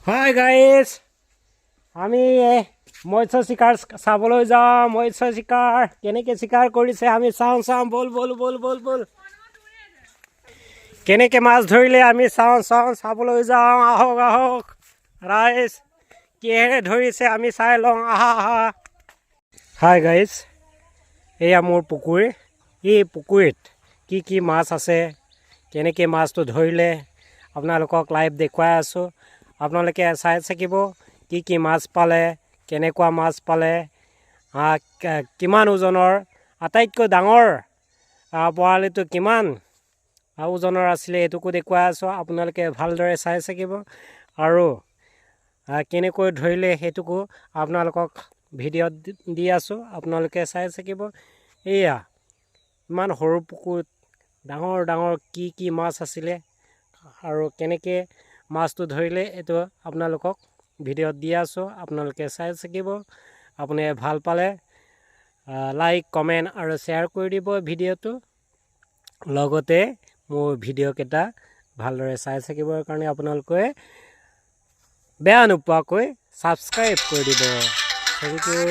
Hi guys, আমি মৎস্য শিকাৰ চাবলৈ যাওঁ। মৎস্য শিকাৰ কেনেকৈ শিকাৰ কৰিছে আমি চাওঁ। বল বল বল বল বল কেনেকৈ মাছ ধৰিলে আমি চাবলৈ যাওঁ। আহক ৰাইজ, কিহেৰে ধৰিছে আমি চাই লওঁ। আহা। হাই গাইজ, এয়া মোৰ পুখুৰী। এই পুখুৰীত কি মাছ আছে, কেনেকৈ মাছটো ধৰিলে আপোনালোকক লাইভ দেখুৱাই আছোঁ। আপোনালোকে চাই থাকিব কি মাছ পালে, কেনেকুৱা মাছ পালে, কিমান ওজনৰ, আটাইতকৈ ডাঙৰ বৰালিটো কিমান ওজনৰ আছিলে এইটোকো দেখুৱাই আছোঁ। আপোনালোকে ভালদৰে চাই থাকিব আৰু কেনেকৈ ধৰিলে সেইটোকো আপোনালোকক ভিডিঅ'ত দি আছোঁ। আপোনালোকে চাই থাকিব। এয়া ইমান সৰু পুখুৰীত ডাঙৰ কি মাছ আছিলে আৰু কেনেকৈ মাছটো ধৰিলে এইটো আপোনালোকক ভিডিঅ'ত দি আছোঁ। আপোনালোকে চাই থাকিব। আপুনি ভাল পালে লাইক, কমেণ্ট আৰু শ্বেয়াৰ কৰি দিব ভিডিঅ'টো। লগতে মোৰ ভিডিঅ'কেইটা ভালদৰে চাই থাকিবৰ কাৰণে আপোনালোকে বেয়া নোপোৱাকৈ ছাবস্ক্ৰাইব কৰি দিব। Thank you.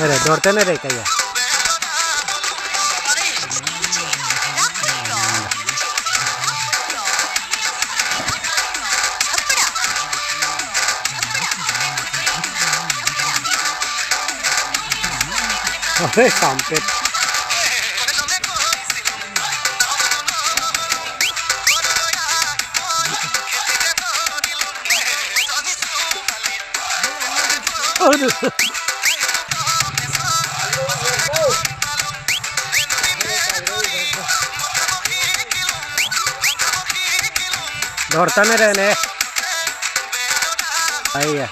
अरे दौड़ते नहीं रहे क्या अरे शाम पे दौड़ता नहीं रहने आइए।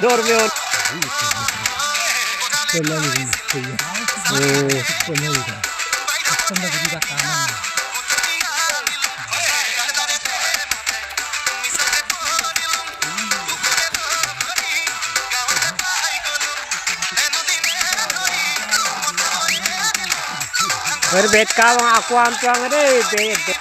Dormiyor. Berbet kau aku ampuang deh bet.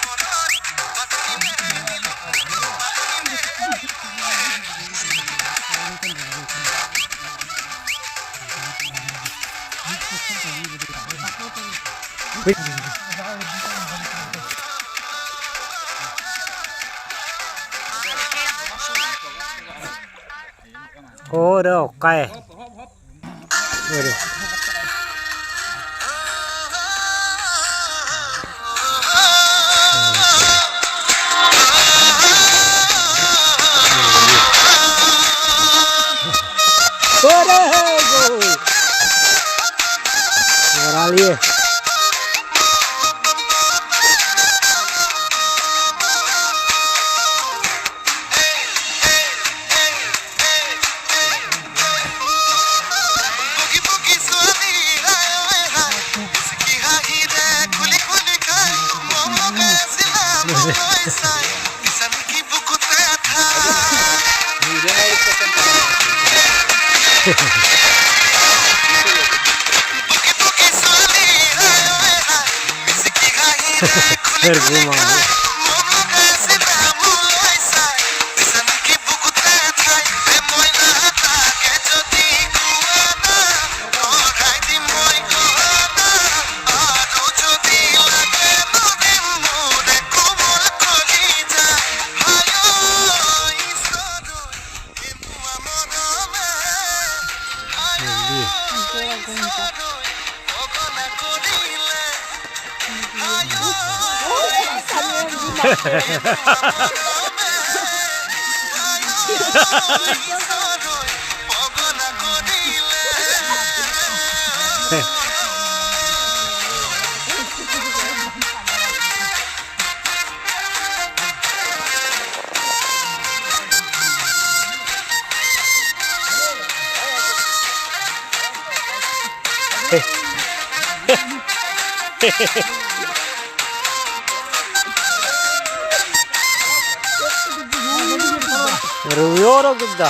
Oh, udah oke. Udah. Orali. Rubioro gudda.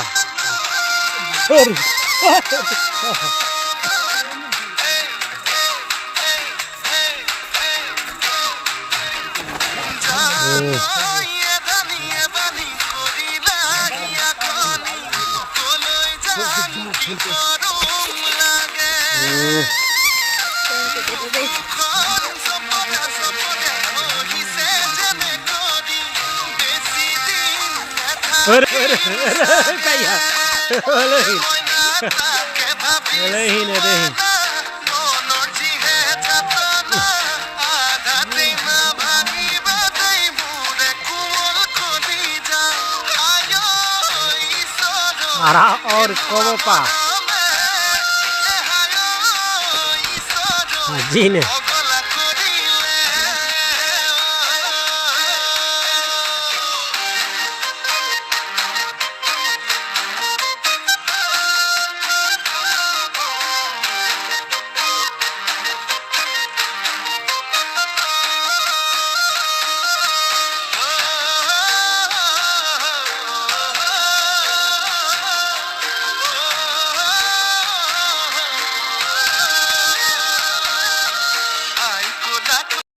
Kaya. Walahin. Walahin na rin. Ara और कब पा जी ने